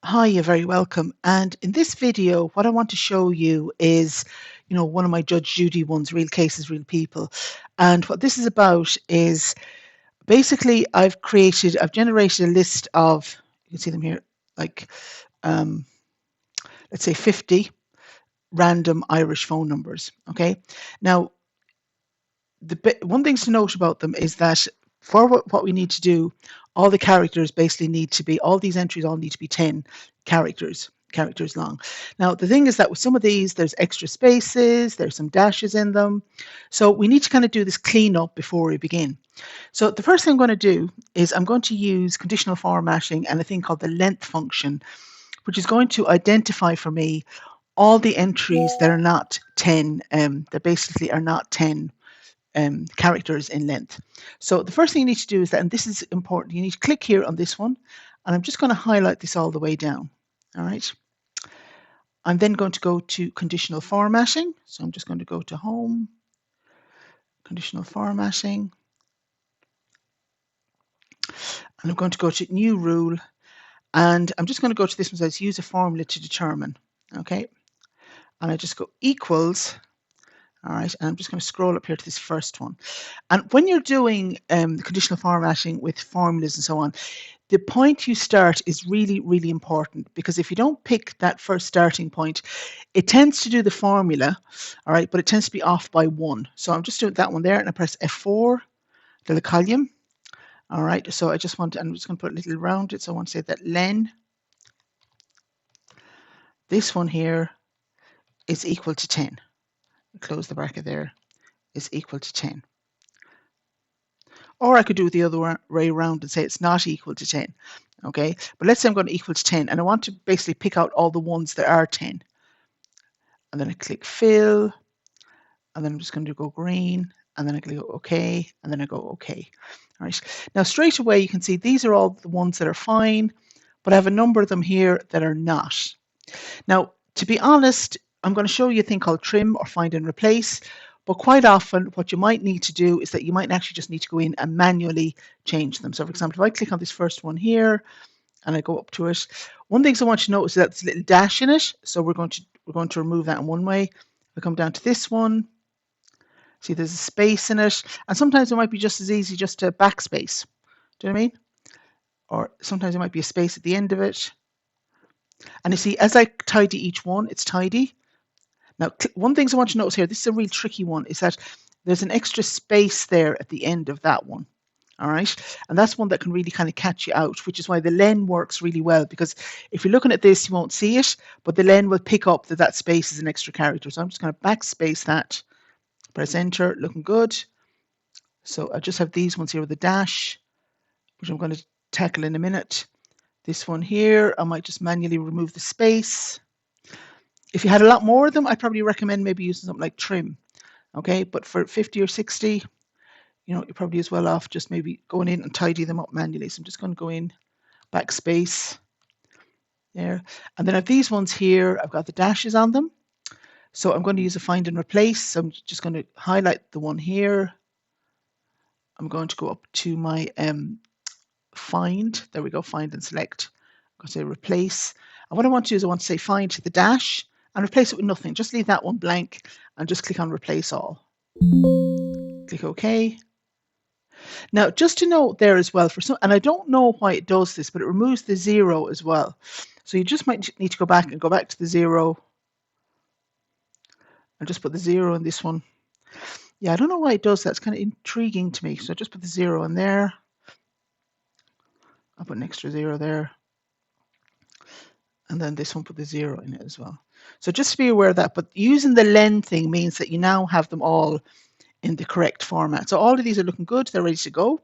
Hi, you're very welcome. And in this video, what I want to show you is, one of my Judge Judy ones, Real Cases, Real People. And what this is about is basically I've generated a list of, you can see them here, like, um, let's say 50 random Irish phone numbers. Okay. Now, one thing to note about them is that for what we need to do, all the characters basically need to be, all these entries all need to be 10 characters long. Now, the thing is that with some of these, there's extra spaces, there's some dashes in them. So we need to kind of do this cleanup before we begin. So the first thing I'm going to do is I'm going to use conditional formatting and a thing called the length function, which is going to identify for me all the entries that are not 10, that basically are not 10 characters in length. So the first thing you need to do is that, and this is important, you need to click here on this one, and I'm just going to highlight this all the way down. All right. I'm then going to go to conditional formatting. So I'm just going to go to Home, conditional formatting, and I'm going to go to New Rule, and I'm just going to go to this one that says Use a formula to determine. Okay. And I just go equals. All right, and I'm just going to scroll up here to this first one. And when you're doing conditional formatting with formulas and so on, the point you start is really, really important, because if you don't pick that first starting point, it tends to do the formula, all right, but it tends to be off by 1. So I'm just doing that one there, and I press F4, the column. All right, so I'm just going to put a little around it. So I want to say that len, this one here, is equal to 10. Close the bracket there, is equal to 10. Or I could do it the other way around and say it's not equal to 10. Okay, but let's say I'm going to equal to 10, and I want to basically pick out all the ones that are 10. And then I click fill, and then I'm just going to go green, and then I go OK, and then I go OK. All right. Now straight away you can see these are all the ones that are fine, but I have a number of them here that are not. Now, to be honest, I'm going to show you a thing called trim or find and replace. But quite often what you might need to do is that you might actually just need to go in and manually change them. So for example, if I click on this first one here and I go up to it, one thing I want you to notice is that there's a little dash in it. So we're going to remove that in one way. I come down to this one. See, there's a space in it. And sometimes it might be just as easy just to backspace. Do you know what I mean? Or sometimes it might be a space at the end of it. And you see, as I tidy each one, it's tidy. Now, one thing I want you to notice here, this is a real tricky one, is that there's an extra space there at the end of that one. All right. And that's one that can really kind of catch you out, which is why the len works really well, because if you're looking at this, you won't see it, but the len will pick up that that space is an extra character. So I'm just going to backspace that, press enter, looking good. So I just have these ones here with a dash, which I'm going to tackle in a minute. This one here, I might just manually remove the space. If you had a lot more of them, I'd probably recommend maybe using something like trim. Okay, but for 50 or 60, you're probably as well off just maybe going in and tidy them up manually. So I'm just going to go in, backspace there. And then I have these ones here, I've got the dashes on them. So I'm going to use a find and replace. So I'm just going to highlight the one here. I'm going to go up to my find. There we go, find and select. I'm going to say replace. And what I want to do is I want to say find to the dash and replace it with nothing. Just leave that one blank and just click on replace all. Click OK. Now, just to note there as well, and I don't know why it does this, but it removes the 0 as well. So you just might need to go back to the 0 and just put the 0 in this one. Yeah, I don't know why it does that. It's kind of intriguing to me. So just put the 0 in there. I'll put an extra 0 there. And then this one, put the 0 in it as well. So just to be aware of that, but using the len thing means that you now have them all in the correct format. So all of these are looking good, they're ready to go.